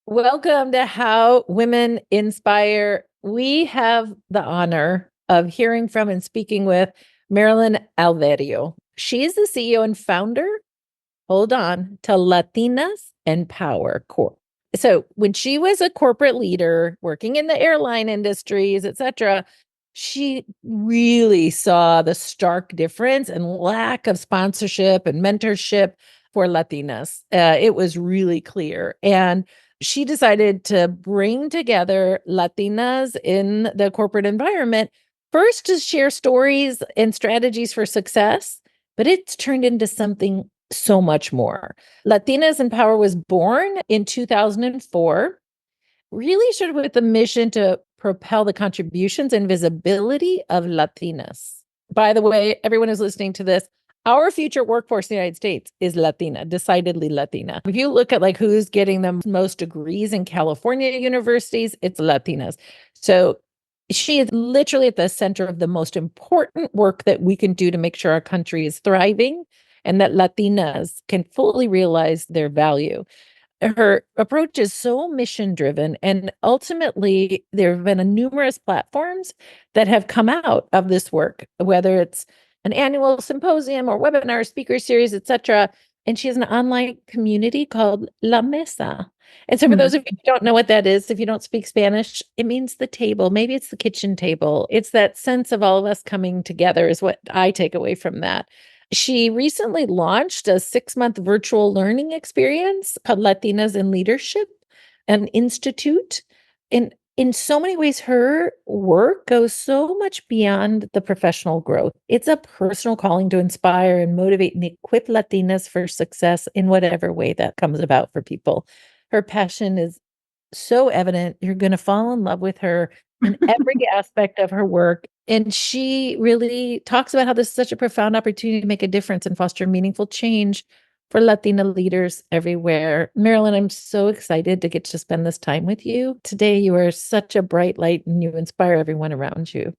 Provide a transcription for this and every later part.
Welcome to How Women Inspire. We have the honor of hearing from and speaking with Marilyn Alverio. She is the CEO and founder, hold on, to Latinas and Power Corp. So when she was a corporate leader working in the airline industries, etc., she really saw the stark difference and lack of sponsorship and mentorship for Latinas. It was really clear. And she decided to bring together Latinas in the corporate environment, first to share stories and strategies for success, but it's turned into something so much more. Latinas in Power was born in 2004, really sort of with the mission to propel the contributions and visibility of Latinas. By the way, everyone who's listening to this, our future workforce in the United States is Latina, decidedly Latina. If you look at like who's getting the most degrees in California universities, it's Latinas. So she is literally at the center of the most important work that we can do to make sure our country is thriving and that Latinas can fully realize their value. Her approach is so mission driven, and ultimately there have been numerous platforms that have come out of this work, whether it's an annual symposium or webinar speaker series, etc. And she has an online community called La Mesa. And so for those of you who don't know what that is, if you don't speak Spanish, it means the table. Maybe it's the kitchen table. It's that sense of all of us coming together is what I take away from that. She recently launched a 6-month virtual learning experience called Latinas in Leadership, an institute. And in so many ways, her work goes so much beyond the professional growth. It's a personal calling to inspire and motivate and equip Latinas for success in whatever way that comes about for people. Her passion is so evident. You're going to fall in love with her in every aspect of her work. And she really talks about how this is such a profound opportunity to make a difference and foster meaningful change for Latina leaders everywhere. Marilyn, I'm so excited to get to spend this time with you. Today, you are such a bright light and you inspire everyone around you.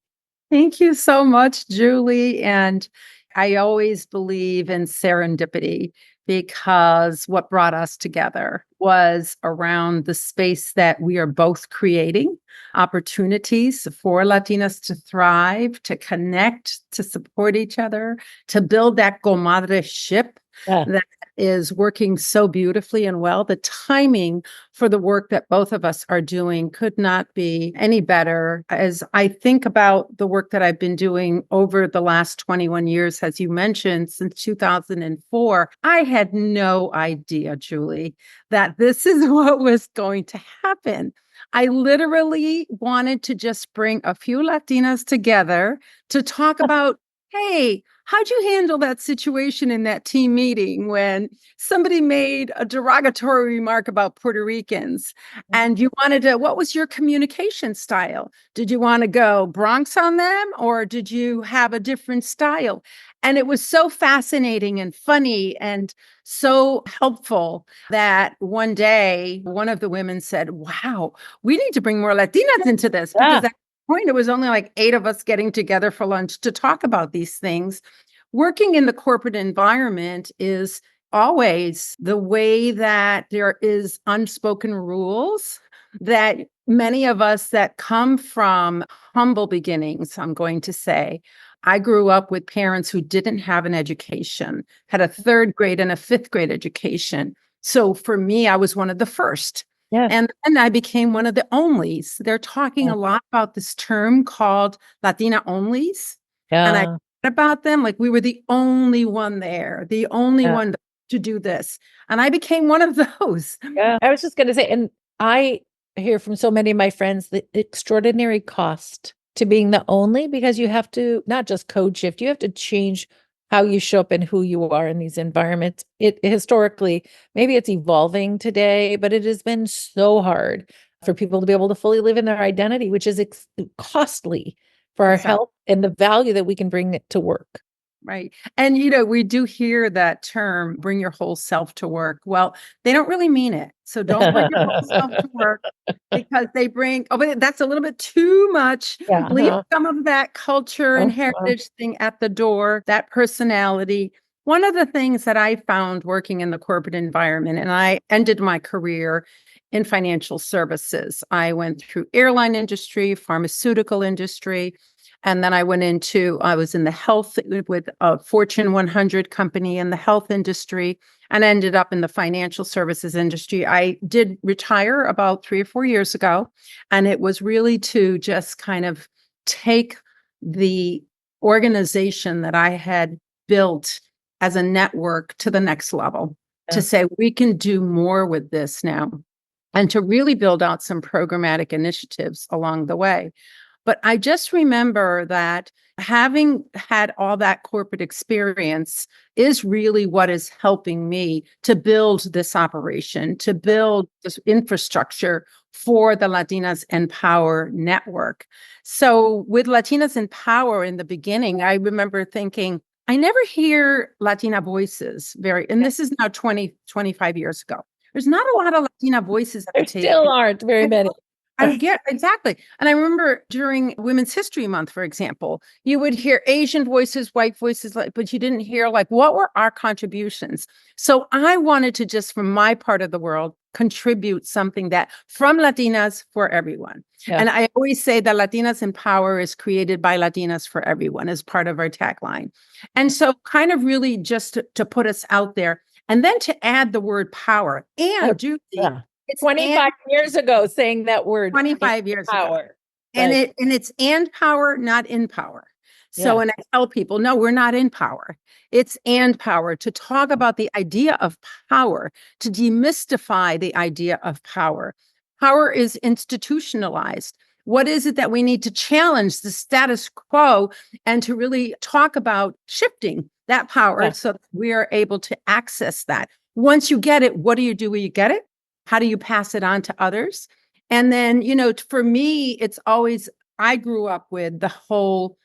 Thank you so much, Julie. And I always believe in serendipity because what brought us together was around the space that we are both creating opportunities for Latinas to thrive, to connect, to support each other, to build that comadre ship that is working so beautifully and well. The timing for the work that both of us are doing could not be any better. As I think about the work that I've been doing over the last 21 years, as you mentioned, since 2004, I had no idea, Julie, that this is what was going to happen. I literally wanted to just bring a few Latinas together to talk about, hey, how'd you handle that situation in that team meeting when somebody made a derogatory remark about Puerto Ricans and you wanted to, what was your communication style? Did you want to go Bronx on them or did you have a different style? And it was so fascinating and funny and so helpful that one day one of the women said, wow, we need to bring more Latinas into this because at the point it was only like 8 of us getting together for lunch to talk about these things. Working in the corporate environment is always the way that there is unspoken rules that many of us that come from humble beginnings, I'm going to say, I grew up with parents who didn't have an education, had a 3rd grade and a 5th grade education. So for me, I was one of the first. Yes. And then I became one of the onlys. They're talking a lot about this term called Latina onlys. And I about them like we were the only one there, the only one to do this. And I became one of those. Yeah. I was just going to say, and I hear from so many of my friends the extraordinary cost to being the only, because you have to not just code shift, you have to change how you show up and who you are in these environments. It historically, maybe it's evolving today, but it has been so hard for people to be able to fully live in their identity, which is costly for our health and the value that we can bring to work. Right. And, we do hear that term, bring your whole self to work. Well, they don't really mean it. So don't bring your whole self to work because they bring, but that's a little bit too much. Leave some of that culture and heritage thing at the door, that personality. One of the things that I found working in the corporate environment, and I ended my career in financial services. I went through airline industry, pharmaceutical industry, and then I was in the health with a Fortune 100 company in the health industry and ended up in the financial services industry. I did retire about 3 or 4 years ago, and it was really to just kind of take the organization that I had built as a network to the next level, to Yeah. say we can do more with this now, and to really build out some programmatic initiatives along the way. But I just remember that having had all that corporate experience is really what is helping me to build this operation, to build this infrastructure for the Latinas in Power network. So with Latinas in Power in the beginning, I remember thinking, I never hear Latina voices and this is now 25 years ago. There's not a lot of Latina voices at the There table. still aren't very many. I get exactly. And I remember during Women's History Month, for example, you would hear Asian voices, white voices, but you didn't hear like what were our contributions. So I wanted to just from my part of the world contribute something that from Latinas for everyone. Yeah. And I always say that Latinas in Power is created by Latinas for everyone as part of our tagline. And so kind of really just to put us out there and then to add the word power and do Yeah. it's 25 years ago saying that word 25 years ago. power. And Right. it's and power, not in power. So, Yeah. and I tell people, no, we're not in power. It's and power to talk about the idea of power, to demystify the idea of power. Power is institutionalized. What is it that we need to challenge the status quo and to really talk about shifting that power Yeah. so that we are able to access that? Once you get it, what do you do when you get it? How do you pass it on to others? And then, for me, it's always, I grew up with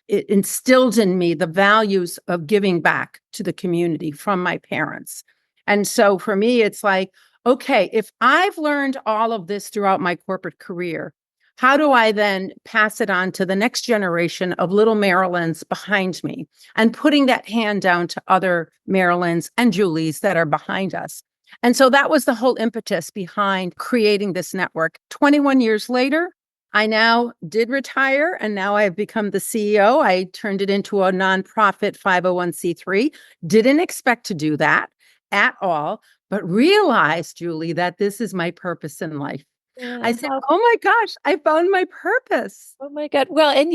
it instilled in me the values of giving back to the community from my parents. And so for me, it's like, okay, if I've learned all of this throughout my corporate career, how do I then pass it on to the next generation of little Marilyns behind me and putting that hand down to other Marilyns and Julies that are behind us? And so that was the whole impetus behind creating this network. 21 years later, I now did retire and now I have become the CEO. I turned it into a nonprofit 501c3. Didn't expect to do that at all, but realized, Julie, that this is my purpose in life. I said, oh my gosh, I found my purpose. Oh my God. Well, and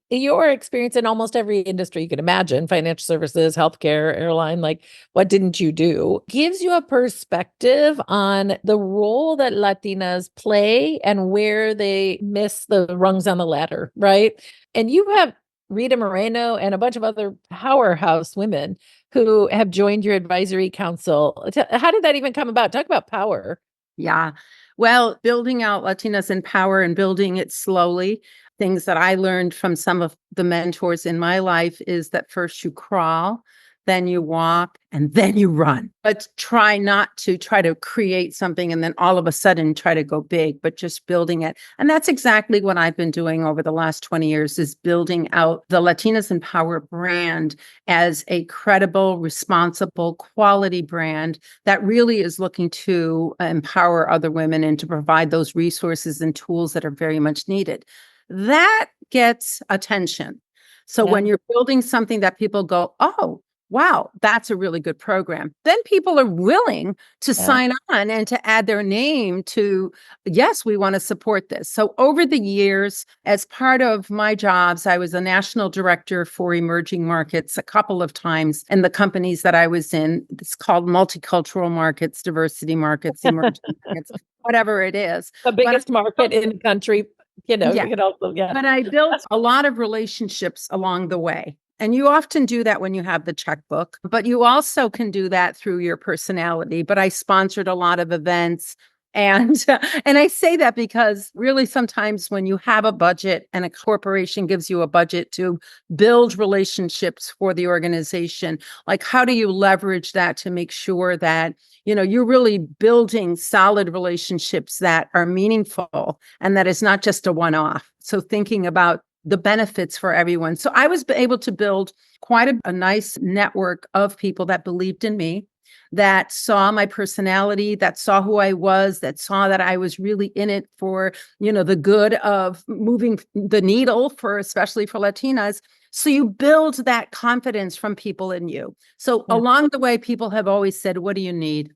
your experience in almost every industry you can imagine, financial services, healthcare, airline, like what didn't you do, gives you a perspective on the role that Latinas play and where they miss the rungs on the ladder, right? And you have Rita Moreno and a bunch of other powerhouse women who have joined your advisory council. How did that even come about? Talk about power. Yeah. Well, building out Latinas in Power and building it slowly, things that I learned from some of the mentors in my life is that first you crawl, then you walk, and then you run. But try not to try to create something and then all of a sudden try to go big, but just building it. And that's exactly what I've been doing over the last 20 years is building out the Latinas in Power brand as a credible, responsible, quality brand that really is looking to empower other women and to provide those resources and tools that are very much needed. That gets attention. So when you're building something that people go, oh, wow, that's a really good program, then people are willing to sign on and to add their name to, yes, we want to support this. So over the years, as part of my jobs, I was a national director for emerging markets a couple of times in the companies that I was in. It's called multicultural markets, diversity markets, emerging markets, whatever it is. The biggest market in the country, Yeah. you can also, But I built a lot of relationships along the way. And you often do that when you have the checkbook, but you also can do that through your personality. But I sponsored a lot of events. And and I say that because really sometimes when you have a budget and a corporation gives you a budget to build relationships for the organization, like how do you leverage that to make sure that you're really building solid relationships that are meaningful and that it's not just a one-off. So thinking about the benefits for everyone. So I was able to build quite a nice network of people that believed in me, that saw my personality, that saw who I was, that saw that I was really in it for, the good of moving the needle for, especially for Latinas. So you build that confidence from people in you. So Yeah. along the way, people have always said, what do you need?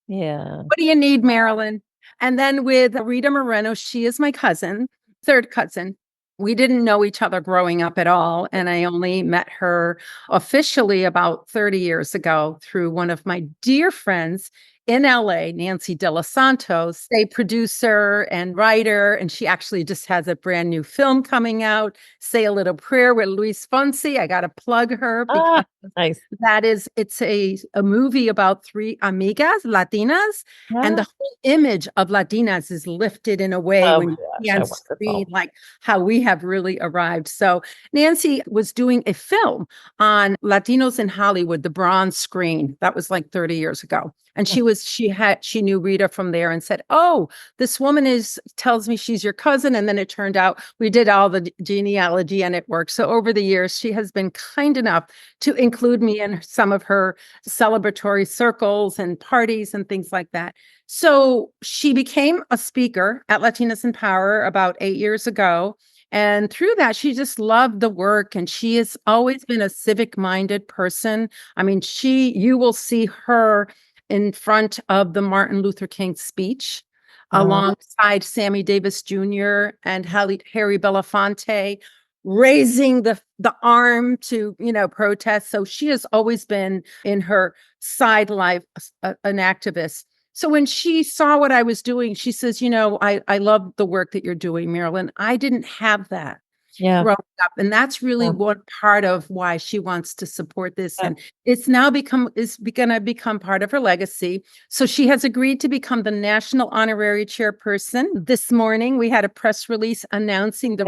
Yeah. What do you need, Marilyn? And then with Rita Moreno, she is my cousin, third cousin. We didn't know each other growing up at all. And I only met her officially about 30 years ago through one of my dear friends in LA, Nancy De Los Santos, a producer and writer. And she actually just has a brand new film coming out, Say a Little Prayer with Luis Fonsi. I got to plug her because Nice. it's a movie about three amigas, Latinas, and Yeah. the whole image of Latinas is lifted in a way Oh when my you see gosh, on how screen, wonderful. like how we have really arrived. So Nancy was doing a film on Latinos in Hollywood, the bronze screen. That was like 30 years ago. And she knew Rita from there and said, oh, this woman tells me she's your cousin. And then it turned out we did all the genealogy and it worked. So over the years, she has been kind enough to include me in some of her celebratory circles and parties and things like that. So she became a speaker at Latinas in Power about 8 years ago. And through that, she just loved the work. And she has always been a civic minded person. I mean, you will see her in front of the Martin Luther King speech Uh, alongside Sammy Davis Jr. and Harry Belafonte, raising the arm to protest. So she has always been in her side life an activist. So when she saw what I was doing, she says, I love the work that you're doing, Marilyn. I didn't have that yeah. growing up. And that's really Yeah. one part of why she wants to support this. Yeah. And it's now going to become part of her legacy. So she has agreed to become the national honorary chairperson. This morning, we had a press release announcing the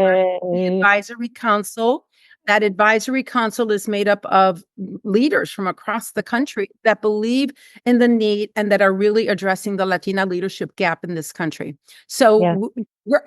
Yay. advisory council. That advisory council is made up of leaders from across the country that believe in the need and that are really addressing the Latina leadership gap in this country. Yeah. So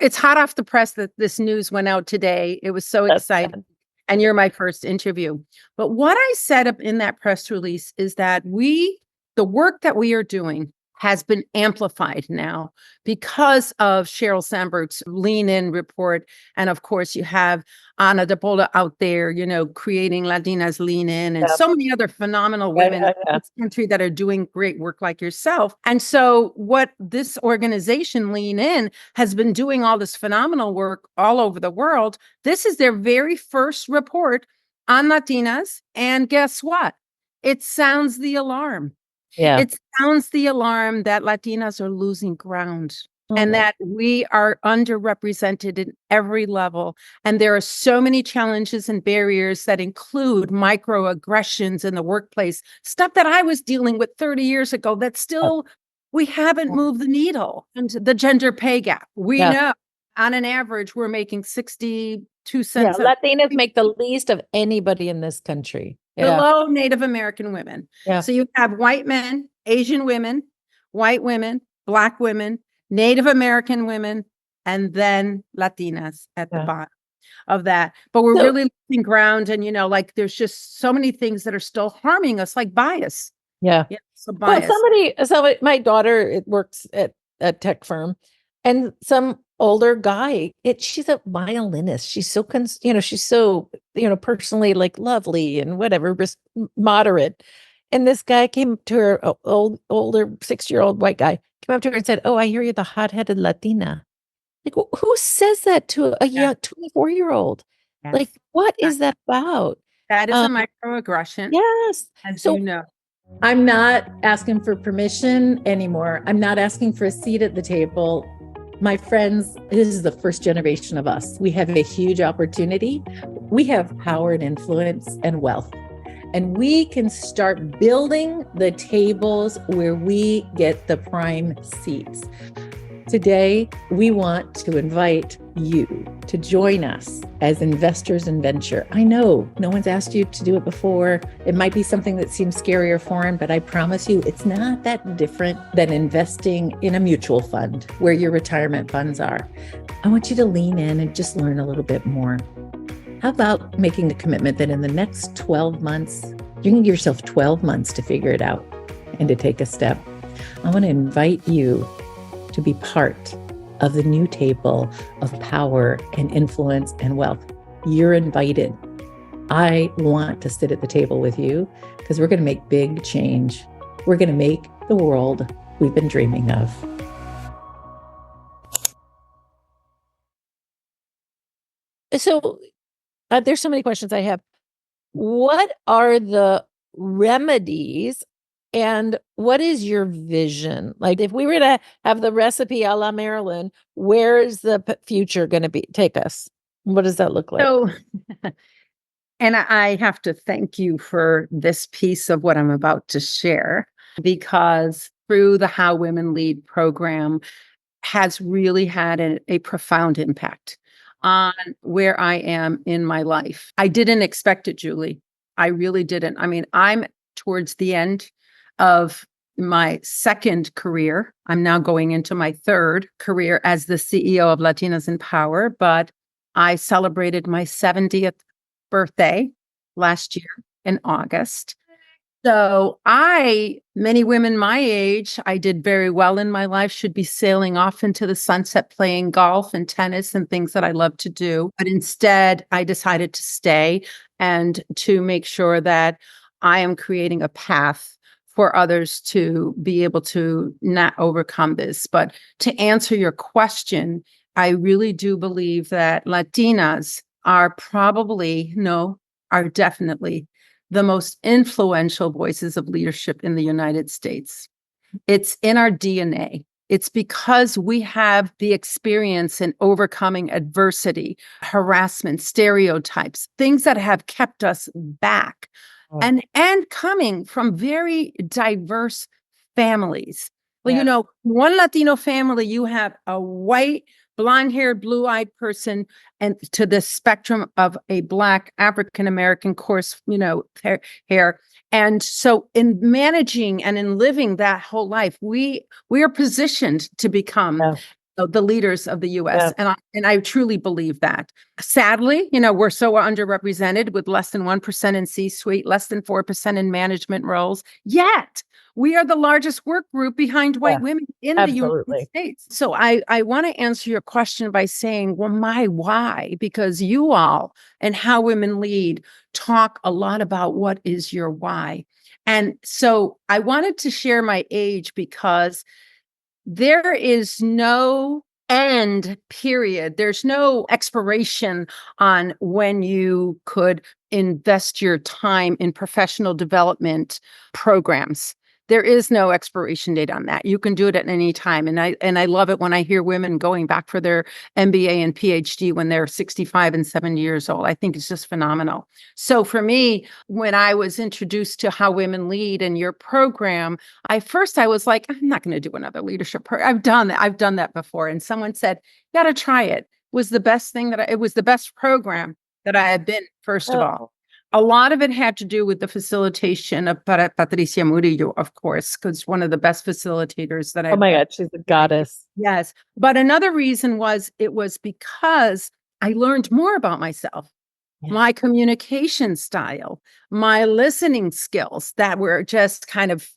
it's hot off the press that this news went out today. It was so That's exciting. And you're my first interview. But what I said up in that press release is that the work that we are doing has been amplified now because of Sheryl Sandberg's Lean In report. And of course, you have Ana Depola out there, creating Latinas Lean In, and yeah. so many other phenomenal Yeah, women yeah, in yeah. this country that are doing great work like yourself. And so what this organization, Lean In, has been doing all this phenomenal work all over the world. This is their very first report on Latinas. And guess what? It sounds the alarm. Yeah. It sounds the alarm that Latinas are losing ground and Oh, that we are underrepresented in every level. And there are so many challenges and barriers that include microaggressions in the workplace, stuff that I was dealing with 30 years ago that still we haven't moved the needle. And the gender pay gap. We yeah. know on an average, we're making 62 Yeah. cents Latinas make the least of anybody in this country. Yeah. below Native American women. Yeah. So you have white men, Asian women, white women, Black women, Native American women, and then Latinas at the Yeah. bottom of that. But we're So, really losing ground. And, there's just so many things that are still harming us, like bias. yeah. Yeah, so Well, bias. my daughter works at a tech firm, and some older guy, she's a violinist. She's so, she's so, personally like lovely and whatever, just moderate. And this guy came to her, older 60-year-old white guy, came up to her and said, "Oh, I hear you're the hot-headed Latina." Like, who says that to a Yeah. young 24-year-old? Like, Yes. what is that about? That is a microaggression, Yes. as So you know. I'm not asking for permission anymore. I'm not asking for a seat at the table. My friends, this is the first generation of us. We have a huge opportunity. We have power and influence and wealth. And we can start building the tables where we get the prime seats. Today, we want to invite you to join us as investors in venture. I know no one's asked you to do it before. It might be something that seems scary or foreign, but I promise you it's not that different than investing in a mutual fund where your retirement funds are. I want you to lean in and just learn a little bit more. How about making a commitment that in the next 12 months, you can give yourself 12 months to figure it out and to take a step? I want to invite you to be part of the new table of power and influence and wealth. You're invited. I want to sit at the table with you because we're going to make big change. We're going to make the world we've been dreaming of. So there's so many questions I have. What are the remedies and what is your vision? Like if we were to have the recipe a la Marilyn, where is the future going to take us? What does that look like? So, and I have to thank you for this piece of what I'm about to share, because through the How Women Lead program has really had a profound impact on where I am in my life. I didn't expect it, Julie. I really didn't. I mean, I'm towards the end of my second career. I'm now going into my third career as the CEO of Latinas Power, but I celebrated my 70th birthday last year in August. So many women my age, I did very well in my life, should be sailing off into the sunset, playing golf and tennis and things that I love to do. But instead, I decided to stay and to make sure that I am creating a path for others to be able to not overcome this. But to answer your question, I really do believe that Latinas are definitely the most influential voices of leadership in the United States. It's in our DNA. It's because we have the experience in overcoming adversity, harassment, stereotypes, things that have kept us back, and coming from very diverse families. Well, one Latino family, you have a white, blonde-haired, blue-eyed person, and to the spectrum of a Black African-American coarse, hair. And so in managing and in living that whole life, we are positioned to become the leaders of the US. And I truly believe that. Sadly, we're so underrepresented with less than 1% in C-suite, less than 4% in management roles. Yet we are the largest work group behind white women in the United States. So I want to answer your question by saying, well, my why, because you all and How Women Lead talk a lot about what is your why. And so I wanted to share my age because there is no end period. There's no expiration on when you could invest your time in professional development programs. There is no expiration date on that. You can do it at any time. And I love it when I hear women going back for their MBA and PhD when they're 65 and 70 years old. I think it's just phenomenal. So for me, when I was introduced to How Women Lead and your program, I was like, I'm not going to do another leadership program. I've done that before. And someone said, you got to try it. It was the best thing it was the best program that I had been, first of all. A lot of it had to do with the facilitation of Patricia Murillo, of course, because one of the best facilitators that I've Oh my God, she's a goddess. Yes. But another reason was because I learned more about myself, my communication style, my listening skills that were just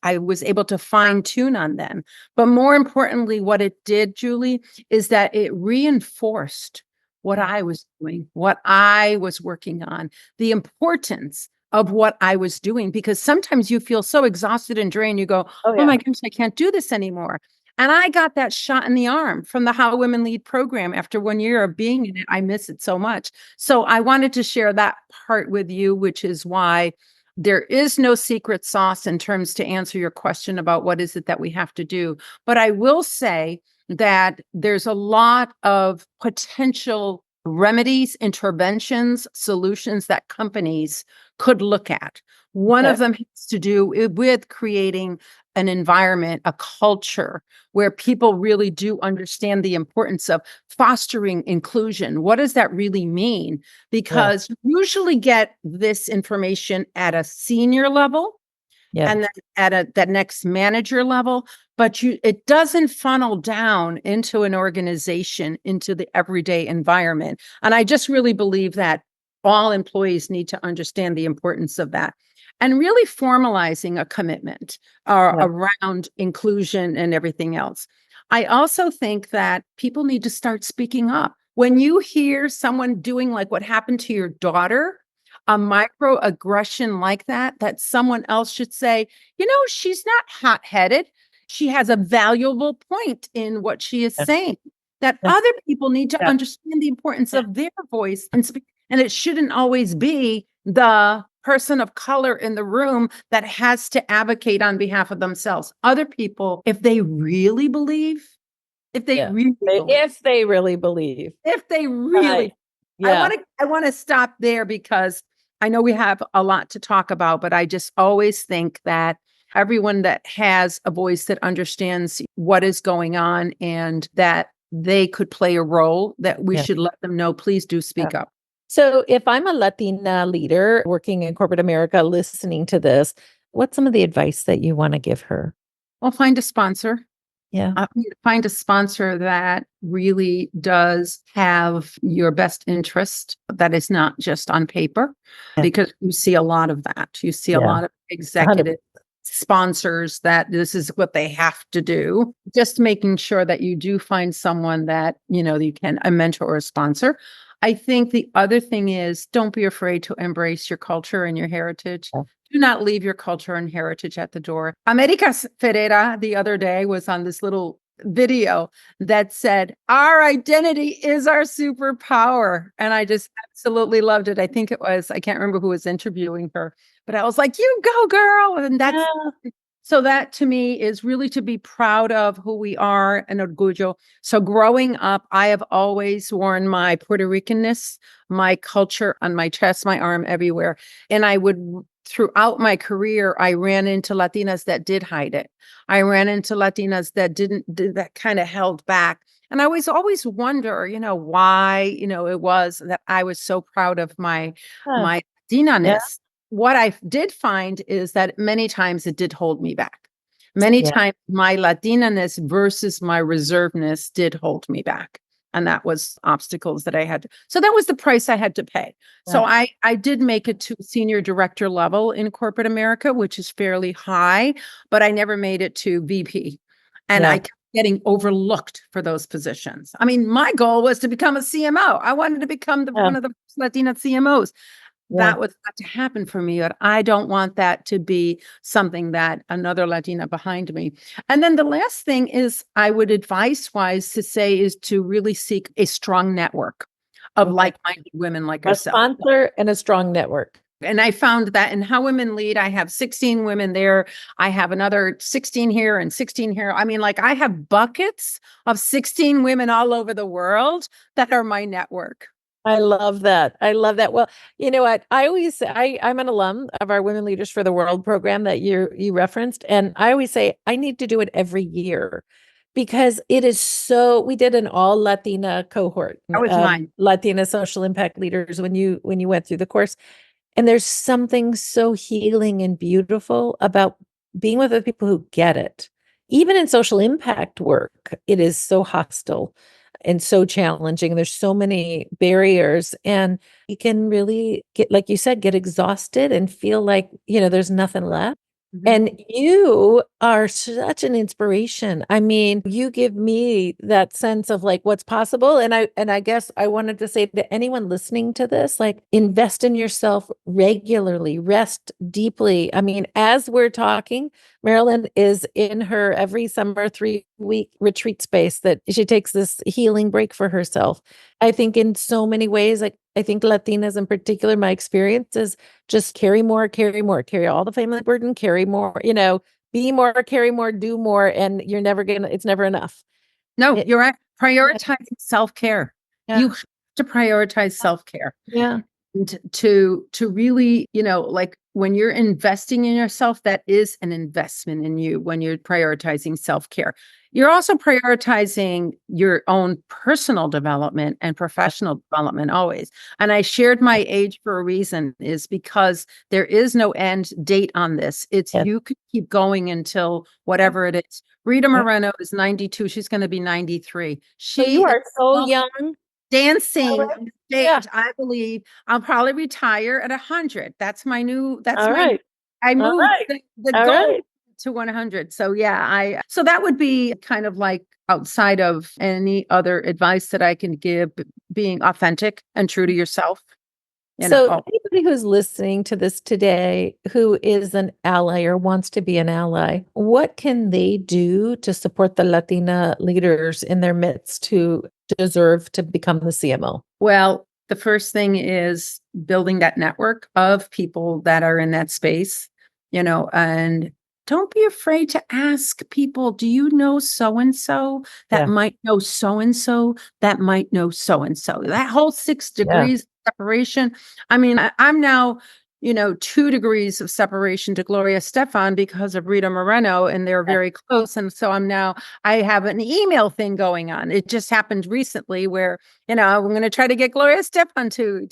I was able to fine tune on them. But more importantly, what it did, Julie, is that it reinforced what I was doing, what I was working on, the importance of what I was doing, because sometimes you feel so exhausted and drained, you go, oh my gosh, I can't do this anymore. And I got that shot in the arm from the How Women Lead program. After 1 year of being in it, I miss it so much. So I wanted to share that part with you, which is why there is no secret sauce in terms to answer your question about what is it that we have to do. But I will say that there's a lot of potential remedies, interventions, solutions that companies could look at. One of them has to do with creating an environment, a culture where people really do understand the importance of fostering inclusion. What does that really mean? Because you usually get this information at a senior level and then at that next manager level, but it doesn't funnel down into an organization, into the everyday environment. And I just really believe that all employees need to understand the importance of that and really formalizing a commitment Yeah. around inclusion and everything else. I also think that people need to start speaking up. When you hear someone doing like what happened to your daughter, a microaggression like that, that someone else should say, you know, she's not hot headed. She has a valuable point in what she is Yeah. saying, that Yeah. other people need to Yeah. understand the importance Yeah. of their voice and speak. And it shouldn't always be the person of color in the room that has to advocate on behalf of themselves. Other people, if they really believe, if they Yeah. really believe, If they really believe. if they Right. really, Yeah. I want to stop there because I know we have a lot to talk about, but I just always think that everyone that has a voice that understands what is going on and that they could play a role, that we Yeah. should let them know, please do speak up. So if I'm a Latina leader working in corporate America listening to this, what's some of the advice that you want to give her? Well, find a sponsor. Yeah. Find a sponsor that really does have your best interest, that is not just on paper, Yeah. because you see a lot of that. You see a Yeah. lot of 100. executive sponsors that this is what they have to do. Just making sure that you do find someone that, you know, you can, a mentor or a sponsor. I think the other thing is don't be afraid to embrace your culture and your heritage. Yeah. Do not leave your culture and heritage at the door. America Ferreira the other day was on this little video that said, our identity is our superpower. And I just absolutely loved it. I think it was, I can't remember who was interviewing her, but I was like, you go, girl. And that's Yeah. so that to me is really to be proud of who we are and orgullo. So growing up, I have always worn my Puerto Ricanness, my culture on my chest, my arm, everywhere. And I would, throughout my career, I ran into Latinas that did hide it. I ran into Latinas that that kind of held back. And I always wonder, you know, why, you know, it was that I was so proud of Yeah. my Yeah. Latina-ness. What I did find is that many times it did hold me back. Many Yeah. times my Latina-ness versus my reservedness did hold me back. And that was obstacles that I had. So that was the price I had to pay. So Yeah. I did make it to senior director level in corporate America, which is fairly high, but I never made it to VP. And Yeah. I kept getting overlooked for those positions. I mean, my goal was to become a CMO. I wanted to become Yeah. one of the Latina CMOs. Yeah. That was not to happen for me, but I don't want that to be something that another Latina behind me. And then the last thing is I would advice wise to say is to really seek a strong network of Okay. like-minded women like A yourself. sponsor and a strong network. And I found that in How Women Lead, I have 16 women there. I have another 16 here and 16 here. I mean, like I have buckets of 16 women all over the world that are my network. I love that. I love that. Well, you know what? I always say I'm an alum of our Women Leaders for the World program that you referenced. And I always say I need to do it every year because it is so we did an all Latina cohort, That was mine. Latina social impact leaders when you went through the course. And there's something so healing and beautiful about being with other people who get it. Even in social impact work, it is so hostile and so challenging. There's so many barriers, and you can really get, like you said, get exhausted and feel like, there's nothing left. Mhm. And you are such an inspiration. I mean, you give me that sense of like what's possible. And I guess I wanted to say to anyone listening to this, like invest in yourself regularly, rest deeply. I mean, as we're talking, Marilyn is in her every summer 3-week retreat space that she takes this healing break for herself. I think in so many ways, like I think Latinas in particular, my experience is just carry more, carry all the family burden, carry more, be more, carry more, do more, and it's never enough. No, It, you're right. yeah, Prioritizing self-care. You yeah, have to prioritize self-care. yeah, And to really, you know, like when you're investing in yourself, that is an investment in you when you're prioritizing self-care. You're also prioritizing your own personal development and professional development always. And I shared my age for a reason, is because there is no end date on this. It's yeah, you could keep going until whatever it is. Rita yeah. Moreno is 92. She's going to be 93. So She you is are so young. dancing right. on the Yeah. stage. I believe I'll probably retire at 100. That's All my, right. I All moved right. the All goal right. to 100. So yeah, so that would be kind of like outside of any other advice that I can give, being authentic and true to yourself. You know, So oh, anybody who's listening to this today who is an ally or wants to be an ally, what can they do to support the Latina leaders in their midst who deserve to become the CMO? well, the first thing is building that network of people that are in that space, and don't be afraid to ask people, do you know so and so that Yeah. might know so and so that might know so and so? That whole six Yeah. degrees separation. I mean, I'm now, 2 degrees of separation to Gloria Stefan because of Rita Moreno, and they're very close. And so I have an email thing going on. It just happened recently where I'm going to try to get Gloria Stefan to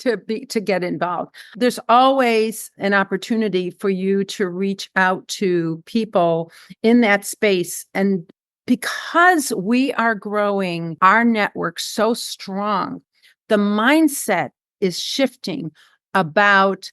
get involved. There's always an opportunity for you to reach out to people in that space. And because we are growing our network so strong, the mindset is shifting about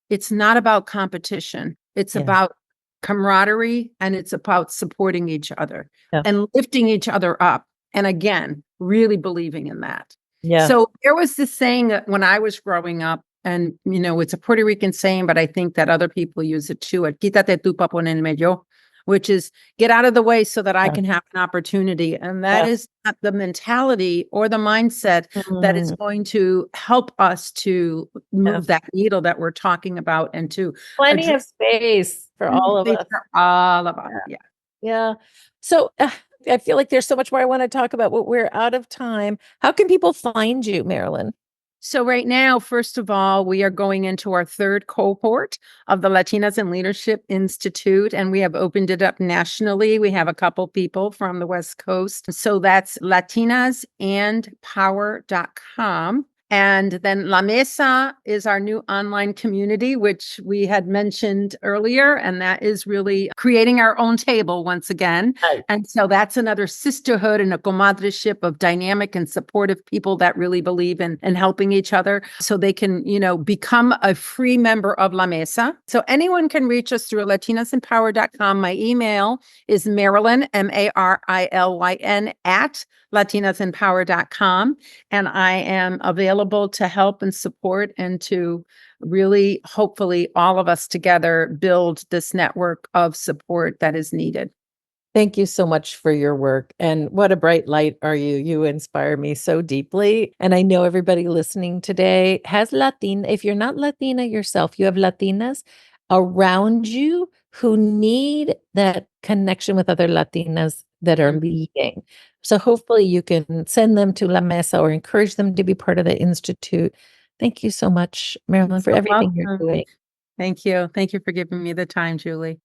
it's not about competition. It's Yeah. about camaraderie, and it's about supporting each other Yeah. and lifting each other up. And again, really believing in that. Yeah. So there was this saying that when I was growing up, and it's a Puerto Rican saying, but I think that other people use it too. Quítate tu pa ponerme yo, which is get out of the way so that I Yeah. can have an opportunity. And that Yeah. is not the mentality or the mindset that is Mm, going to help us to yeah. move that needle that we're talking about and to Plenty address of space for all of us. for all of us. Yeah. Yeah. Yeah. So I feel like there's so much more I want to talk about, but we're out of time. How can people find you, Marilyn? So right now, first of all, we are going into our third cohort of the Latinas in Leadership Institute, and we have opened it up nationally. We have a couple people from the West Coast. So that's latinasandpower.com. And then La Mesa is our new online community, which we had mentioned earlier. And that is really creating our own table once again. Right. And so that's another sisterhood and a comadreship of dynamic and supportive people that really believe in helping each other so they can, become a free member of La Mesa. So anyone can reach us through latinasandpower.com. My email is Marilyn, Marilyn, at latinasandpower.com. And I am available to help and support and to really, hopefully, all of us together build this network of support that is needed. Thank you so much for your work. And what a bright light are you. You inspire me so deeply. And I know everybody listening today has Latina. If you're not Latina yourself, you have Latinas around you who need that connection with other Latinas that are leading. So hopefully you can send them to La Mesa or encourage them to be part of the Institute. Thank you so much, Marilyn, for So everything you're welcome. doing. Thank you. Thank you for giving me the time, Julie.